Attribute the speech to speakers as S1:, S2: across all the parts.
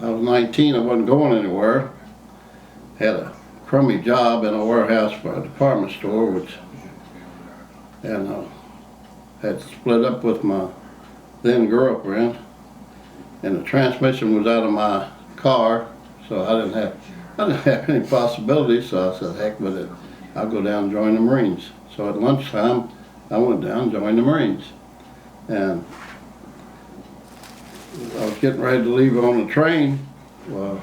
S1: I was 19, I wasn't going anywhere. Had a crummy job in a warehouse for a department store, and had split up with my then girlfriend, and the transmission was out of my car, so I didn't have any possibilities. So I said, heck with it, I'll go down and join the Marines. So at lunchtime, I went down and joined the Marines, and I was getting ready to leave on the train. Well,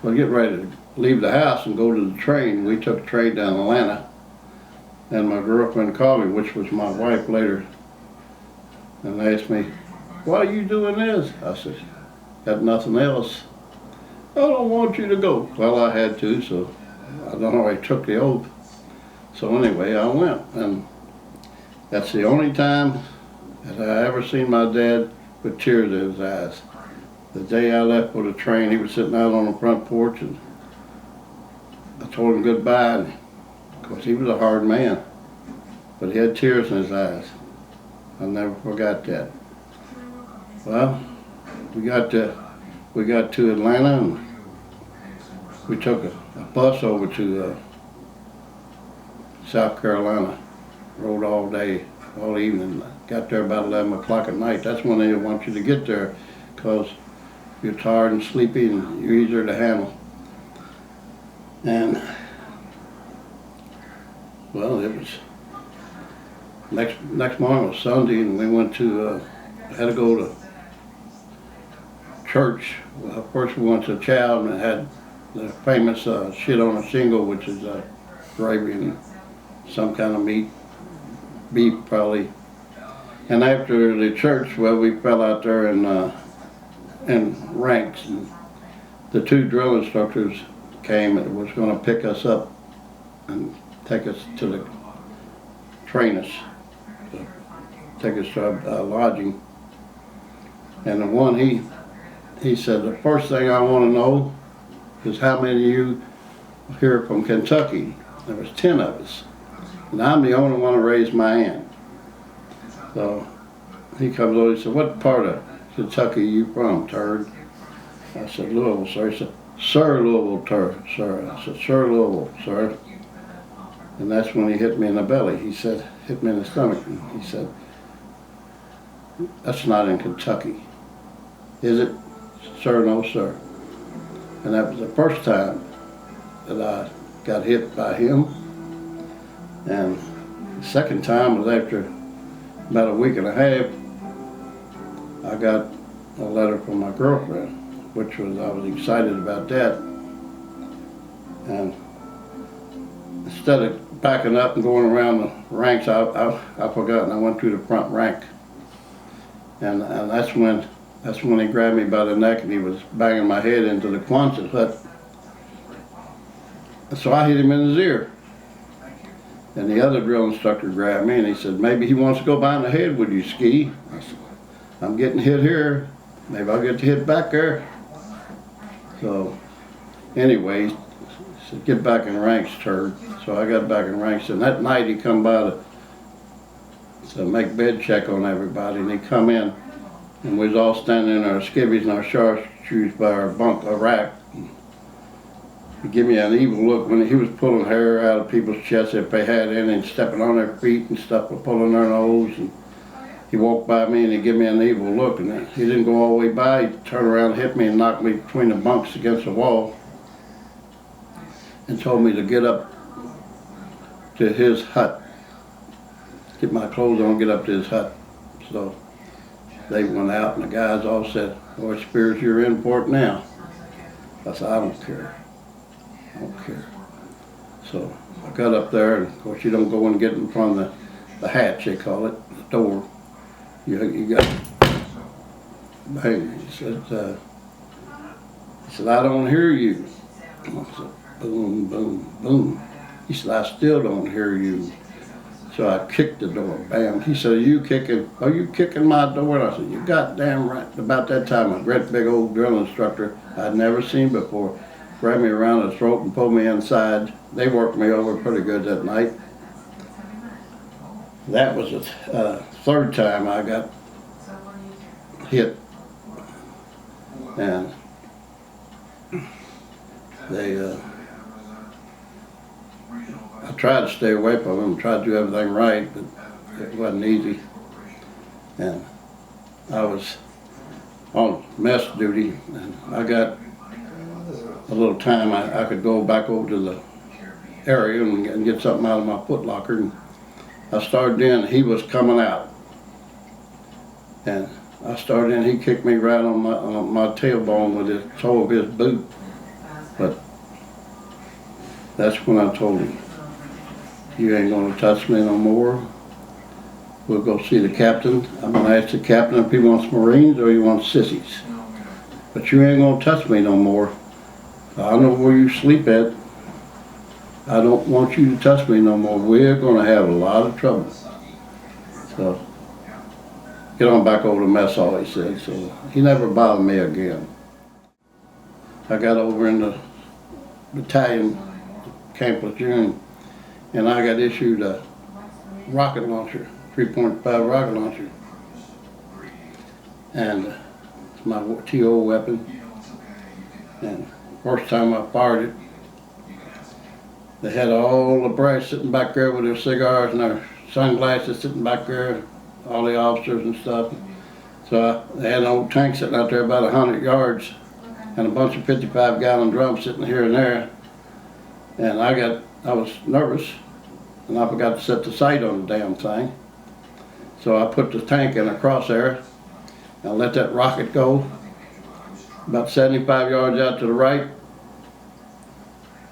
S1: I was getting ready to leave the house and go to the train. We took a train down Atlanta, and my girlfriend called me, which was my wife later, and asked me, "Why are you doing this?" I said, "Got nothing else. I don't want you to go." Well, I had to, so I don't know, I took the oath. So anyway, I went, and that's the only time that I ever seen my dad with tears in his eyes. The day I left for the train, he was sitting out on the front porch, and I told him goodbye, and of course he was a hard man, but he had tears in his eyes. I'll never forgot that. Well, we got to Atlanta, and we took a bus over to South Carolina. Rode all day, all evening. Got there about 11 o'clock at night. That's when they want you to get there, because you're tired and sleepy and you're easier to handle. And well, it was next morning was Sunday, and we went to had to go to church. Well, first we went to chow, and it had the famous shit on a shingle, which is gravy and some kind of meat, beef probably. And after the church, well, we fell out there in ranks, and the two drill instructors came and was going to pick us up and take us to the train us, take us to our lodging. And the one he said, "The first thing I want to know is how many of you are here from Kentucky." There was 10 of us, and I'm the only one to raise my hand. So he comes over, he said, "What part of Kentucky are you from, turd?" I said, "Louisville, sir." He said, "Sir, Louisville, sir." I said, "Sir, Louisville, sir." And that's when he hit me in the belly. He said, hit me in the stomach, and he said, "That's not in Kentucky." "Is it?" "Sir, no, sir." And that was the first time that I got hit by him. And the second time was after about a week and a half. I got a letter from my girlfriend, which was, I was excited about that. And instead of backing up and going around the ranks, I forgot, and I went through the front rank. And that's when he grabbed me by the neck, and he was banging my head into the Quonset hut. So I hit him in his ear. And the other drill instructor grabbed me, and he said, "Maybe he wants to go behind the head with you, Ski." I said, "I'm getting hit here. Maybe I'll get to hit back there." So anyway, he said, "Get back in ranks, turd." So I got back in ranks, and that night he come by to make bed check on everybody, and he come in, and we was all standing in our skivvies and our chartreuse by our bunk, our rack. He gave me an evil look when he was pulling hair out of people's chests if they had any, and stepping on their feet and stuff, pulling their nose. And he walked by me and he gave me an evil look, and he didn't go all the way by. He turned around and hit me and knocked me between the bunks against the wall, and told me to get up to his hut, get my clothes on, get up to his hut. So they went out, and the guys all said, "Boy, Spears, you're in for it now." I said, "I don't care. I don't care." So I got up there, and of course you don't go and get in front of the hatch, they call it, the door. You got, bang. He said, "I don't hear you." I said, boom, boom, boom. He said, "I still don't hear you." So I kicked the door, bam. He said, Are you kicking my door?" And I said, "You goddamn right." About that time, a great big old drill instructor I'd never seen before grabbed me around the throat and pulled me inside. They worked me over pretty good that night. That was the third time I got hit. And They, I tried to stay away from them, tried to do everything right, but it wasn't easy. And I was on mess duty, and I got a little time. I could go back over to the area and get something out of my foot locker. And I started in, he was coming out. And I started in, he kicked me right on my tailbone with the toe of his boot. But that's when I told him, you ain't gonna touch me no more. We'll go see the captain. I'm gonna ask the captain if he wants Marines or he wants sissies. But you ain't gonna touch me no more. I know where you sleep at. I don't want you to touch me no more. We're gonna have a lot of trouble. So, get on back over to mess hall, he said. So, he never bothered me again. I got over in the battalion, Camp Lejeune, and I got issued a rocket launcher, 3.5 rocket launcher. And it's my TO weapon. And first time I fired it, they had all the brass sitting back there with their cigars and their sunglasses sitting back there, all the officers and stuff. So they had an old tank sitting out there about 100 yards and a bunch of 55-gallon drums sitting here and there. And I was nervous, and I forgot to set the sight on the damn thing. So I put the tank in a crosshair and I let that rocket go. About 75 yards out to the right,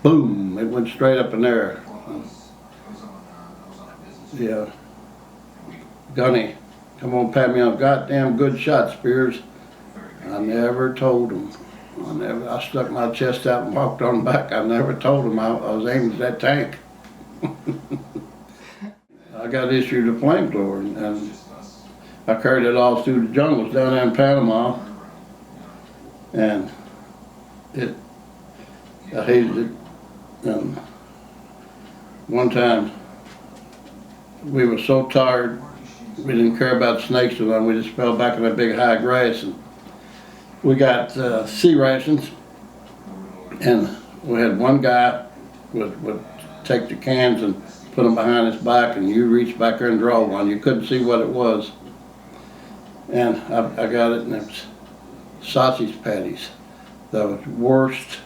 S1: boom, it went straight up in there. Yeah, Gunny, come on, pat me on, goddamn good shot, Spears. I never told him. I stuck my chest out and walked on back. I never told him I was aiming at that tank. I got issued a flamethrower, and I carried it all through the jungles down there in Panama. And I hated it. One time, we were so tired, we didn't care about snakes so long, we just fell back in that big high grass. And we got sea rations, and we had one guy would take the cans and put them behind his back, and you reach back there and draw one. You couldn't see what it was. And I got it, and it was sausage patties. The worst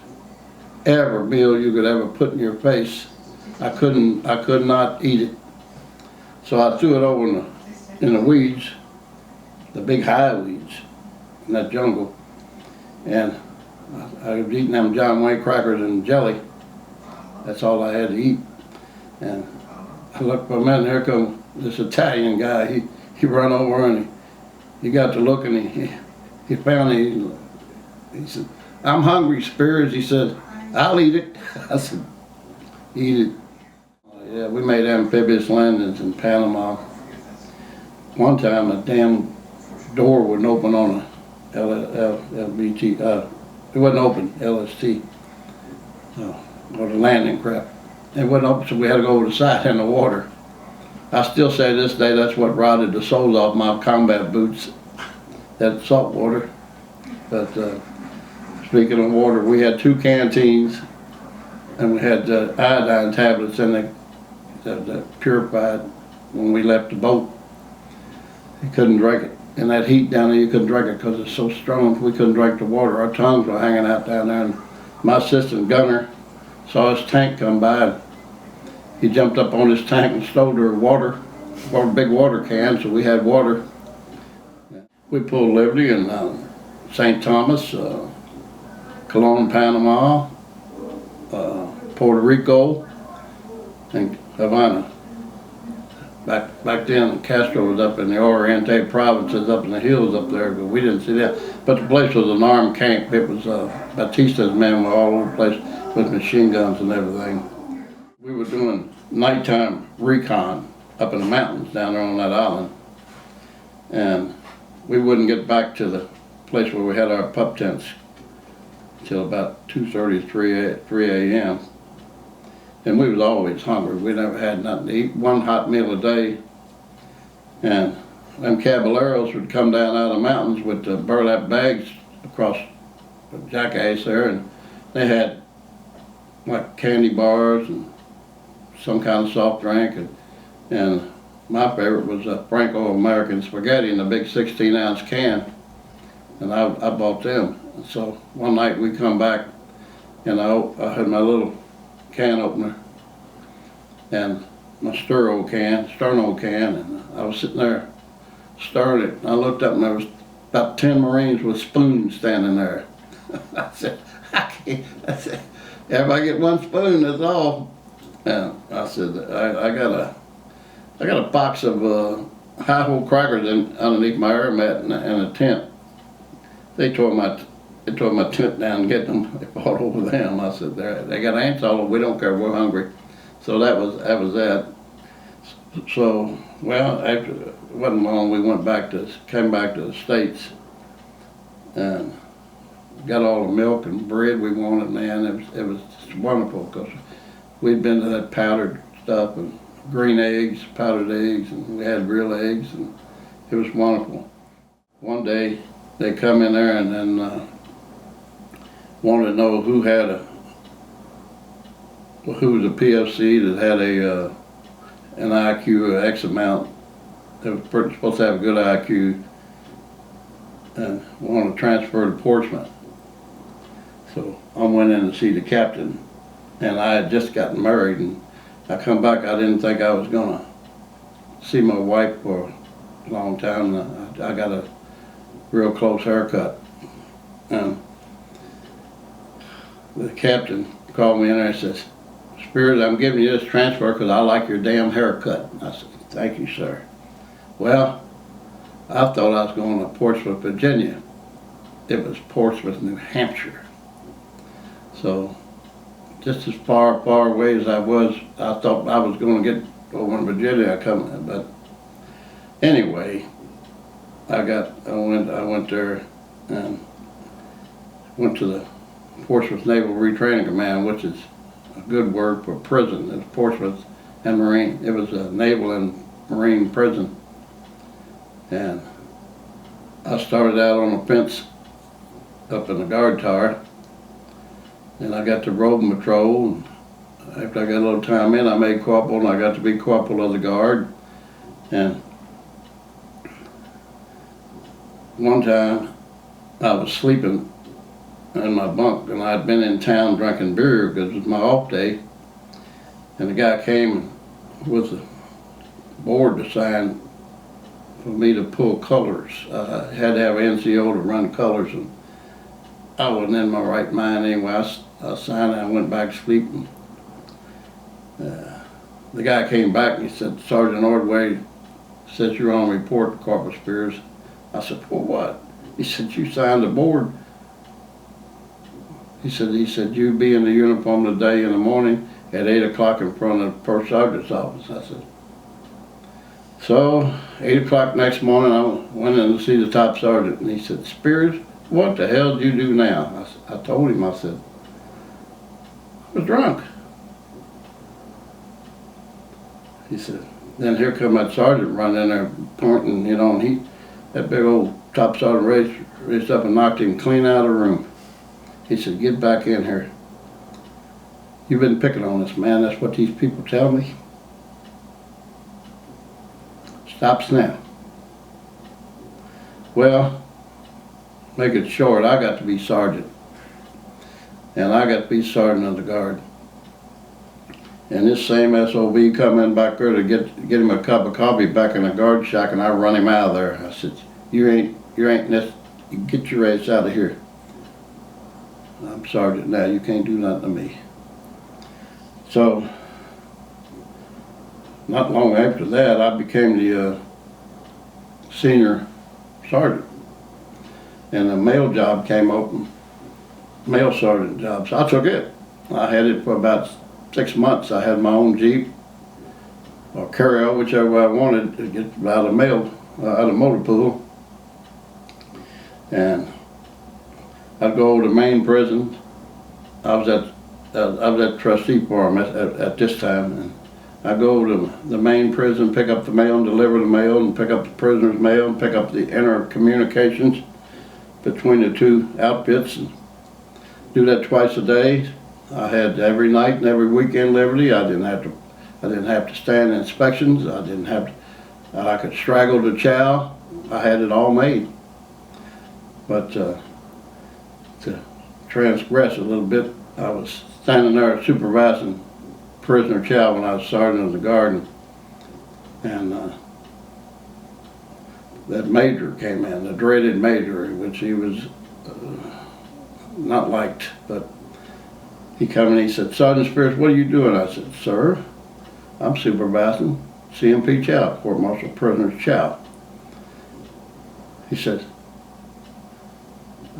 S1: ever meal you could ever put in your face. I could not eat it. So I threw it over in the weeds, the big high weeds in that jungle. And I was eating them John Wayne crackers and jelly. That's all I had to eat. And I looked for a minute, and here come this Italian guy. He run over and he got to look, and he found me. He said, "I'm hungry, Spears." He said, "I'll eat it." I said, "Eat it." Yeah, we made amphibious landings in Panama. One time a damn door wouldn't open on a LBT, it wasn't open, LST, or the landing craft. It wasn't open, so we had to go over the side in the water. I still say this day that's what rotted the soles off my combat boots, that salt water. But speaking of water, we had 2 canteens, and we had iodine tablets in it that purified when we left the boat. You couldn't drink it. In that heat down there, you couldn't drink it because it's so strong. We couldn't drink the water. Our tongues were hanging out down there. And my assistant gunner saw his tank come by. And he jumped up on his tank and stole their water, brought a big water can, so we had water. We pulled Liberty in St. Thomas, Colon, Panama, Puerto Rico, and Havana. Back then, Castro was up in the Oriente provinces, up in the hills up there, but we didn't see that. But the place was an armed camp. It was Batista's men were all over the place with machine guns and everything. We were doing nighttime recon up in the mountains down there on that island, and we wouldn't get back to the place where we had our pup tents till about 2:30, 3 a.m. And we was always hungry. We never had nothing to eat, 1 hot meal a day. And them caballeros would come down out of the mountains with the burlap bags across the jackass there, and they had like candy bars and some kind of soft drink, and my favorite was a Franco American spaghetti in a big 16-ounce can, and I bought them. And so one night we come back, and I had my little can opener and my sterno can, and I was sitting there stirring it, and I looked up and there was about 10 Marines with spoons standing there. I said, I said, everybody get one spoon, that's all. And I said, I got a box of high-hole crackers underneath my air mat in a tent. They tore my tent down and get them. They fought over them. I said, they got ants all over. We don't care. We're hungry. So that was that. So, well, after it wasn't long, we came back to the States and got all the milk and bread we wanted. Man, it was just wonderful because we'd been to that powdered stuff and green eggs, powdered eggs, and we had real eggs, and it was wonderful. One day they come in there and then wanted to know who was a PFC that had an IQ of X amount. They were supposed to have a good IQ and wanted to transfer to Portsmouth. So I went in to see the captain, and I had just gotten married, and I come back, I didn't think I was gonna see my wife for a long time. I got a real close haircut. And the captain called me in there and says, "Spirit, I'm giving you this transfer because I like your damn haircut." I said, "Thank you, sir." Well, I thought I was going to Portsmouth, Virginia. It was Portsmouth, New Hampshire. So just as far away as I was, I thought I was going to get over in Virginia. But anyway, I went there and went to the Portsmouth Naval Retraining Command, which is a good word for prison. It's Portsmouth and Marine. It was a naval and Marine prison. And I started out on a fence up in the guard tower. And I got to roving patrol. And after I got a little time in, I made corporal, and I got to be corporal of the guard. And one time, I was sleeping in my bunk, and I'd been in town drinking beer because it was my off day. And the guy came with a board to sign for me to pull colors. I had to have NCO to run colors, and I wasn't in my right mind anyway. I signed it, I went back to sleep. And, the guy came back and he said, "Sergeant Ordway says you're on report to Corporal Spears." I said, "For what?" He said, "You signed the board." He said, "You be in the uniform today in the morning at 8 o'clock in front of the first sergeant's office." I said, so 8 o'clock next morning, I went in to see the top sergeant, and he said, "Spears, what the hell did you do now?" I told him, I said, "I was drunk." He said, then here come that sergeant running in there pointing, and that big old top sergeant raised up and knocked him clean out of the room. He said, "Get back in here. You've been picking on this man. That's what these people tell me. Stops now." Well, make it short, I got to be sergeant. And I got to be sergeant of the guard. And this same SOB come in back there to get him a cup of coffee back in the guard shack, and I run him out of there. I said, you ain't this, you get your ass out of here. I'm sergeant now, you can't do nothing to me. So, not long after that, I became the senior sergeant. And a mail job came open, mail sergeant job, so I took it. I had it for about 6 months. I had my own Jeep or carry-out, whichever I wanted, to get out of motor pool. And I'd go to the main prison. I was at trustee for him at this time. And I'd go to the main prison, pick up the mail and deliver the mail, and pick up the prisoner's mail and pick up the intercommunications between the two outfits, and do that twice a day. I had every night and every weekend liberty. I didn't have to stand inspections. I could straggle the chow. I had it all made. But to transgress a little bit, I was standing there supervising prisoner chow when I was sergeant of the garden, and that major came in, the dreaded major, which he was not liked, but he come in and he said, "Sergeant Spears, what are you doing?" I said, "Sir, I'm supervising CMP chow, Court Martial Prisoners chow." He said,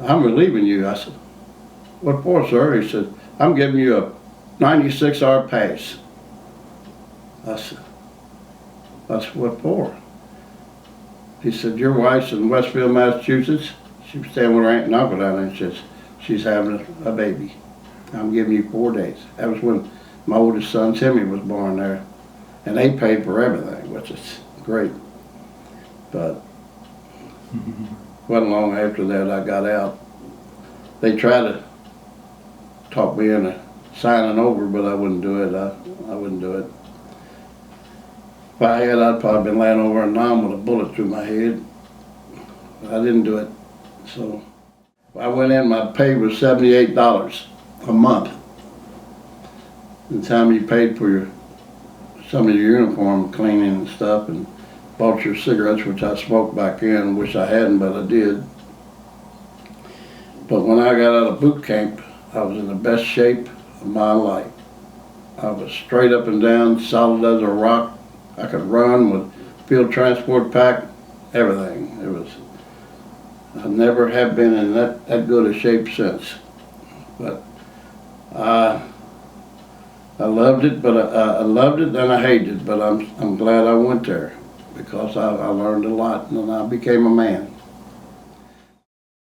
S1: "I'm relieving you." I said, "What for, sir?" He said, "I'm giving you a 96-hour pass." I said, "What for?" He said, "Your wife's in Westfield, Massachusetts. She was staying with her aunt and uncle down there, and says she's having a baby. I'm giving you 4 days." That was when my oldest son, Timmy, was born there. And they paid for everything, which is great. But wasn't long after that I got out. They tried to talk me into signing over, but I wouldn't do it. I wouldn't do it. If I had, I'd probably been laying over in Nam with a bullet through my head. But I didn't do it. So I went in, my pay was $78 a month. The time you paid for some of your uniform cleaning and stuff, and bought your cigarettes, which I smoked back then, wish I hadn't, but I did. But when I got out of boot camp, I was in the best shape of my life. I was straight up and down, solid as a rock. I could run with field transport pack, everything. I never have been in that good a shape since. But I loved it, but I loved it and I hated it. But I'm glad I went there, because I learned a lot and I became a man.